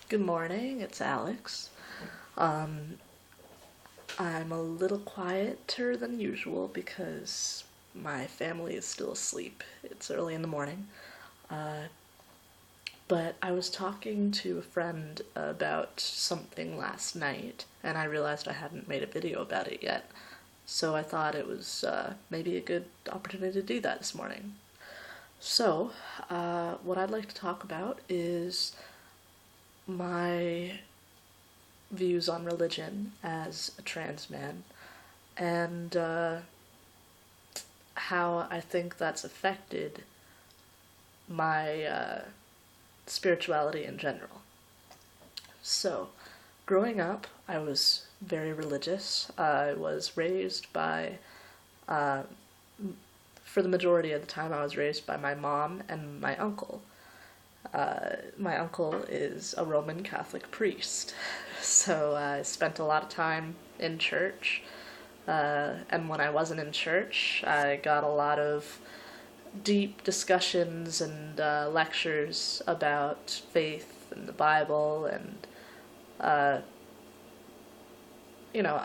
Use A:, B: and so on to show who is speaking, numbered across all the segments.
A: Good morning, it's Alex. Um, I'm a little quieter than usual because my family is still asleep. It's early in the morning. Uh, but I was talking to a friend about something last night, and I realized I hadn't made a video about it yet. So I thought it was maybe a good opportunity to do that this morning. So, what I'd like to talk about is my views on religion as a trans man and how I think that's affected my spirituality in general. So, growing up, I was very religious. I was raised by, uh, for the majority of the time, I was raised by my mom and my uncle. My uncle is a Roman Catholic priest, so I spent a lot of time in church. And when I wasn't in church, I got a lot of deep discussions and lectures about faith and the Bible and, uh, you know,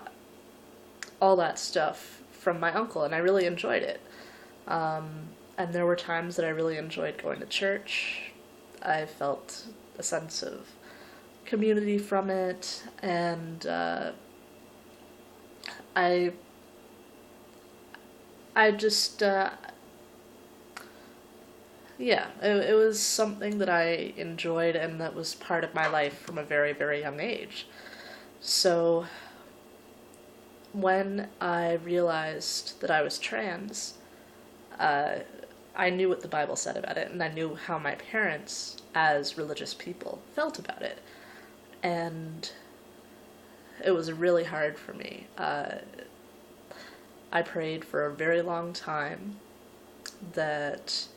A: all that stuff from my uncle, and I really enjoyed it. And there were times that I really enjoyed going to church. I felt a sense of community from it, and I I just yeah, it was something that I enjoyed and that was part of my life from a very, very young age. So when I realized that I was trans, uh, I knew what the Bible said about it, and I knew how my parents, as religious people, felt about it. And it was really hard for me. I prayed for a very long time that,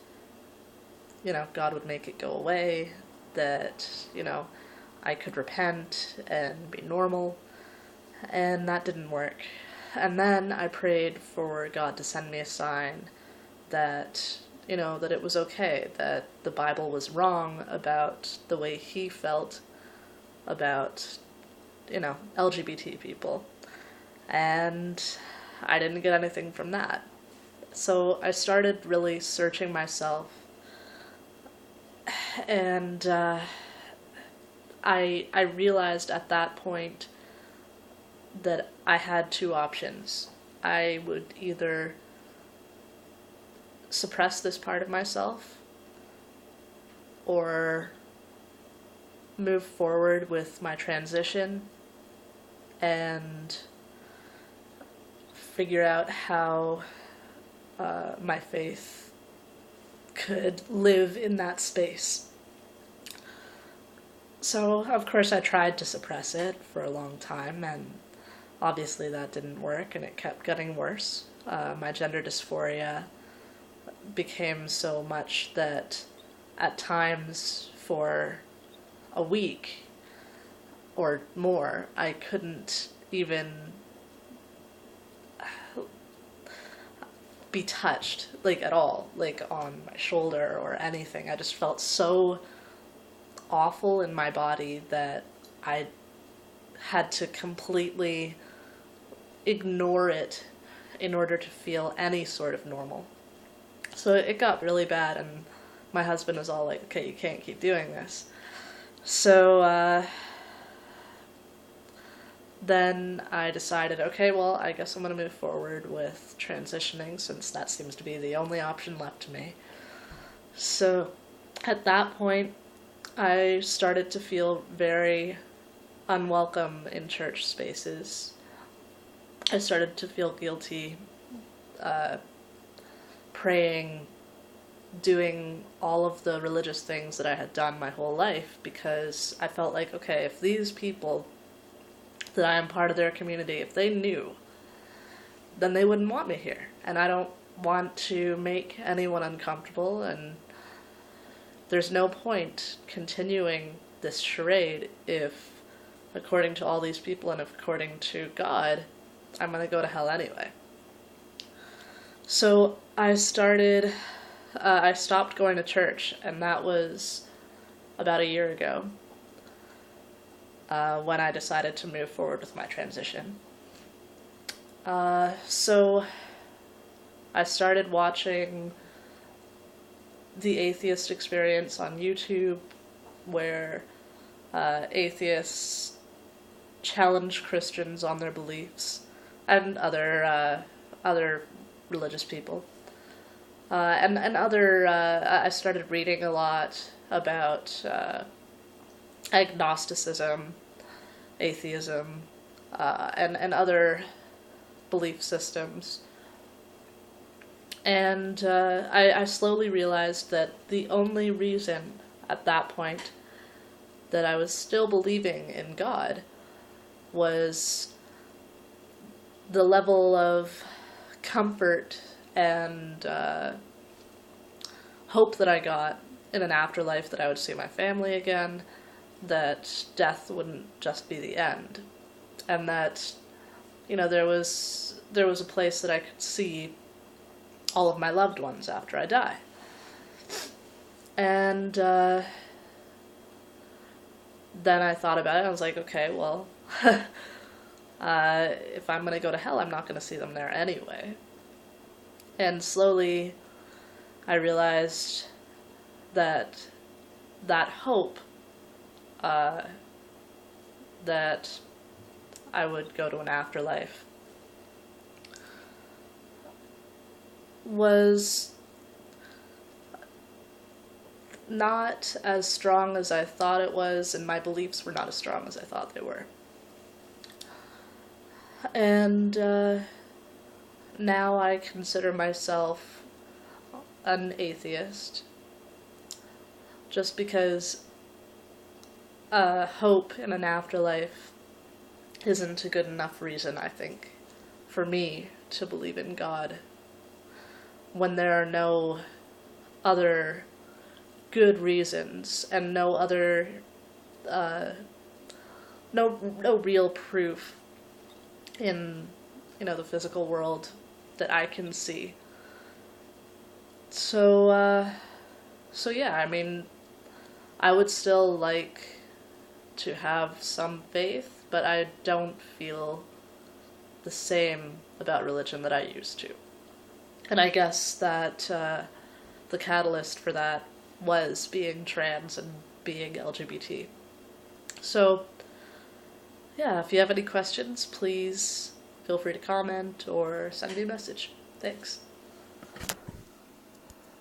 A: God would make it go away, that, I could repent and be normal, and that didn't work. And then I prayed for God to send me a sign that, that it was okay, that the Bible was wrong about the way he felt about, LGBT people. And I didn't get anything from that. So I started really searching myself, and I realized at that point that I had two options. I would either suppress this part of myself or move forward with my transition and figure out how my faith could live in that space. So, of course, I tried to suppress it for a long time, and obviously that didn't work, and it kept getting worse. My gender dysphoria became so much that at times for a week or more, I couldn't even be touched, like, at all, like on my shoulder or anything. I just felt so awful in my body that I had to completely ignore it in order to feel any sort of normal. So it got really bad, and my husband was all like, okay, you can't keep doing this. So then I decided, okay, well, I guess I'm going to move forward with transitioning since that seems to be the only option left to me. So at that point, I started to feel very unwelcome in church spaces. I started to feel guilty praying, doing all of the religious things that I had done my whole life, because I felt like, okay, if these people that I am part of their community, if they knew, then they wouldn't want me here. And I don't want to make anyone uncomfortable, and there's no point continuing this charade if, according to all these people and according to God, I'm going to go to hell anyway. So I stopped going to church, and that was about a year ago. when I decided to move forward with my transition. So I started watching the Atheist Experience on YouTube, where atheists challenge Christians on their beliefs and other religious people. I started reading a lot about agnosticism, atheism, and other belief systems. And I slowly realized that the only reason at that point that I was still believing in God was the level of comfort and hope that I got in an afterlife, that I would see my family again, that death wouldn't just be the end, and that, there was a place that I could see all of my loved ones after I die. And then I thought about it, and I was like, okay, well, if I'm going to go to hell, I'm not going to see them there anyway. And slowly I realized that hope, that I would go to an afterlife, was not as strong as I thought it was, and my beliefs were not as strong as I thought they were. And now I consider myself an atheist, just because hope in an afterlife isn't a good enough reason, I think, for me to believe in God, when there are no other good reasons and no other no real proof in the physical world that I can see. So yeah, I mean, I would still like to have some faith, but I don't feel the same about religion that I used to. And I guess that the catalyst for that was being trans and being LGBT. So, yeah, if you have any questions, please feel free to comment or send me a message. Thanks.